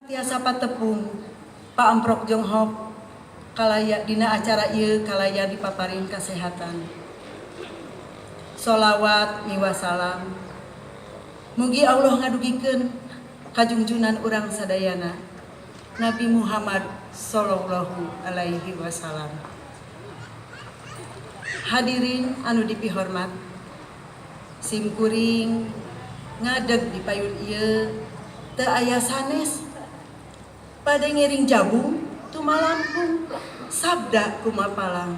Tiasa patepung Pak Amprok Jonghok kalaya dina acara ieu kalaya dipaparin kesehatan. Sholawat miwasalam mugi Allah ngadugikeun kajungjunan urang sadayana Nabi Muhammad sallallahu alaihi wasallam. Hadirin anu dipihormat, simkuring ngadeg di payun ieu teu aya sanes pada ngiring jabung tumalampung sabda kumapalang.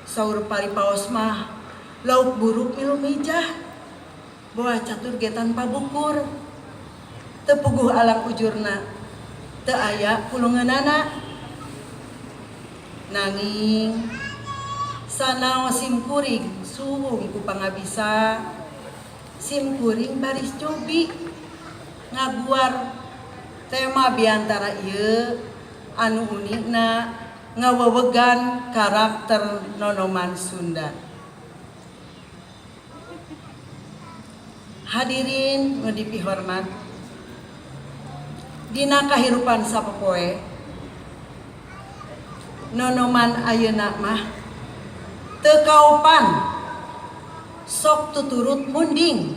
Saur paripaos mah lauk buruk milu mijah boa catur ge tanpa bukur teu puguh alang ujurna teu aya kulungeunana nanging sanaos simkuring suwung ku pangabisa simkuring baris cobi ngaguar tema biantara ieu anu unikna ngawewegan karakter nonoman Sunda. Hadirin nu dipihormat, dina kahirupan sapopoe nonoman ayeuna mah teu kaopan sok tuturut munding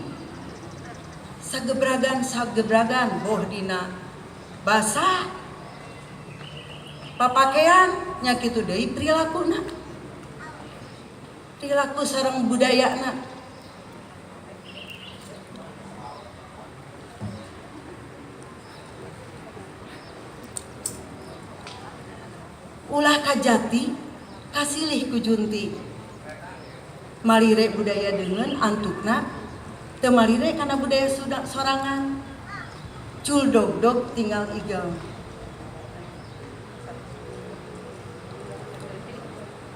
sagebragan boh dina basa papakean nya kitu deui prilakuna perilaku sareng budayana. Ulah kajati kasilih ku junti malire budaya deungeun antukna teu malire kana budaya sorangan cul dog tinggal igal.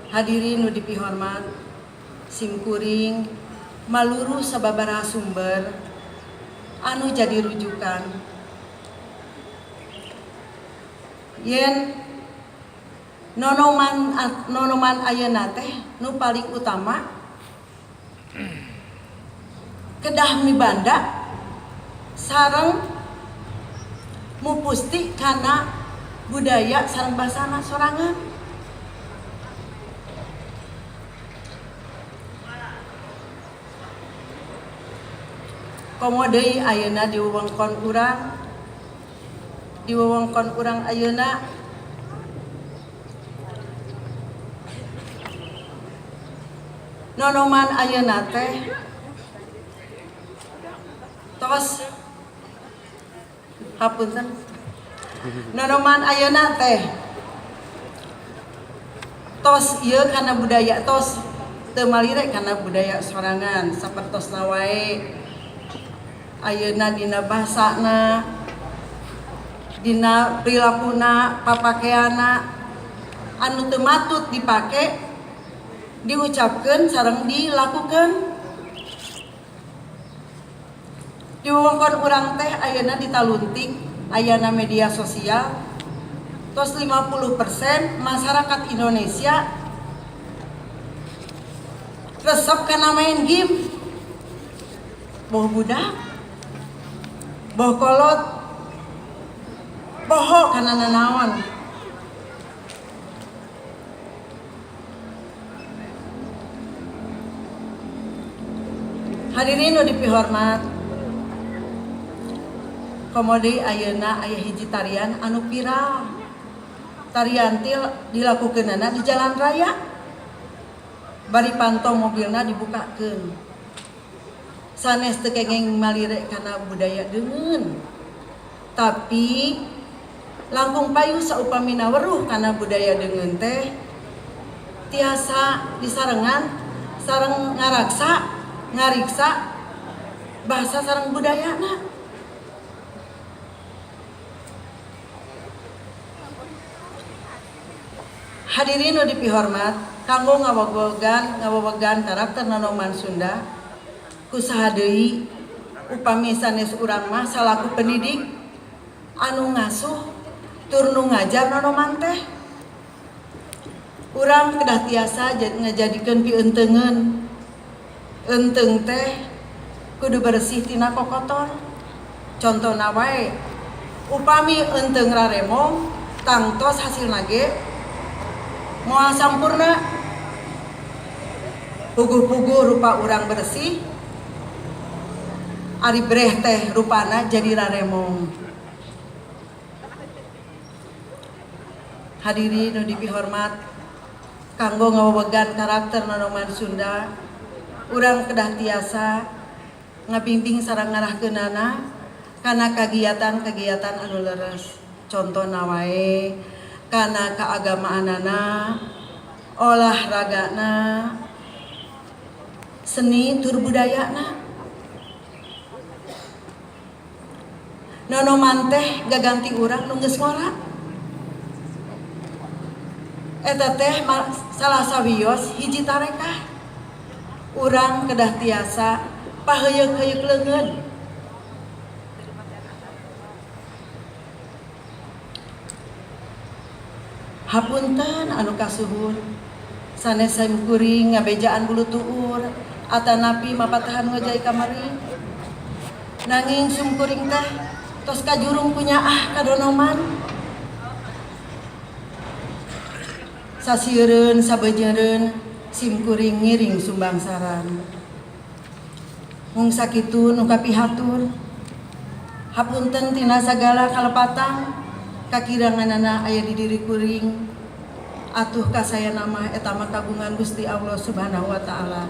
Hadirin nu dipihormat, simkuring maluru sababaraha sumber anu jadi rujukan yen nonoman ayeuna teh nu paling utama kedah mibanda sareng mupusti kana budaya sareng basana sorangan. Komo deui ayeuna di wewengkon urang ayeuna nonoman ayeuna teh tos hapunten nonoman ayeuna teh tos ieu kana budaya tos teu malire kana budaya sorangan sapertosna wae ayeuna dina basana dina prilakuna papakeana anu teu matut dipake diucapkeun sareng dilakukeun. Di wewengkon urang teh ayeuna ditaluntik ayana media sosial tos 50% masyarakat Indonesia resep kana main game, boh budak, boh kolot, boho kana nanaon. Hadirin nu dipihormat, komodi ayeuna aya hiji tarian anu viral. Tarian dilakukeunana di jalan raya. Bari pantong mobilna dibukakeun. Sanes teu kenging malire kana budaya deungeun. Tapi langkung payu saupamina weruh kana budaya deungeun teh tiasa disarengan sareng ngariksa bahasa sareng budayana. Hadirin nu dipihormat, kanggo ngawewegan karakter nonoman Sunda kusaha deui upami sanes urang mah salaku pendidik anu ngasuh tur nu ngajar nonoman teh urang kedah tiasa ngajadikeun pieunteugeun. Enteung teh kudu bersih tina kokotor. Contohna wae upami enteng raremong tangtos hasil nage moal sampurna puguh-puguh rupa urang bersih ari breh teh rupana jadi raremong. Hadirin nu dipihormat, kanggo ngawewegan karakter Nonoman Sunda, urang kedah tiasa ngabimbing sareng ngarahkeunana kana kagiatan-kagiatan anu leres. Contona wae kana keagamaanana, olahragana, seni tur budayana. Nonoman teh gaganti urang nu geus ngora. Eta teh salah sawios hiji tarekah. Urang kedah tiasa paheyeuk-heyeuk leungeun. Hapunten anu kasuhun, sanes samkuring ngabejaan bulu tuur atanapi mapatahan ngojai kamari. Nanging sumkuring teh tos kajurung punyaah kadonoman. Sasiereun sabeujereun simkuring ngiring sumbangsaran. Mung sakitu nu kapihatur. Hapunten tina sagala kalepatan kakiranganana aya di diri kuring. Atuh kasayana mah eta mah kagungan Gusti Allah Subhanahu wa taala.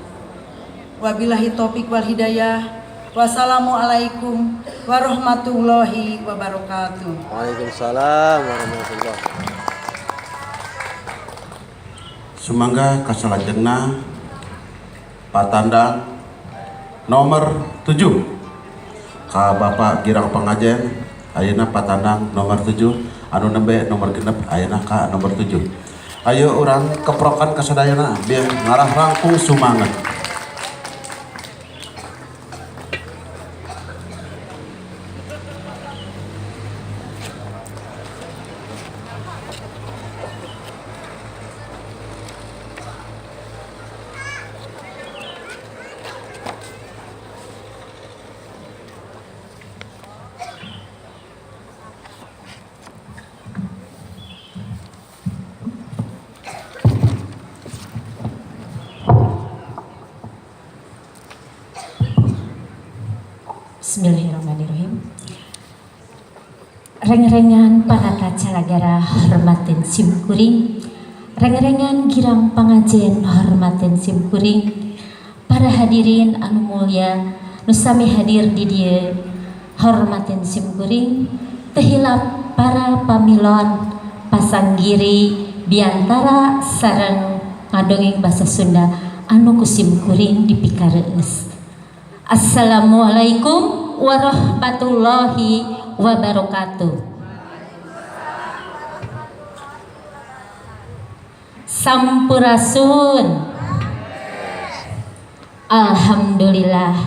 Wabillahi taufik wal hidayah. Wassalamualaikum warahmatullahi wabarakatuh. Waalaikumsalam warahmatullahi wabarakatuh. Sumangga kasalajengna patandang nomor 7 ka Bapak Girang Pangajen ayeuna patandang nomor 7 anu nembe nomor genep ayeuna ka nomor 7. Ayo urang keprokan kasadayana biar ngarah rangkung sumangga. Bismillahirrahmanirrahim. Reng-rengan para calagara hormatin simkuring, reng-rengan girang pangajen hormatin simkuring, para hadirin anu mulya nu sami hadir di dieu hormatin simkuring, tehilap para pamilon pasanggiri biantara sareng ngadongeng basa Sunda anu ku simkuring dipikareus. Assalamualaikum warahmatullahi wabarakatuh. Sampurasun. Alhamdulillah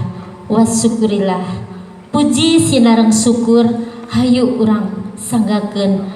wa syukurillah. Puji sinareng syukur hayu urang sanggakeun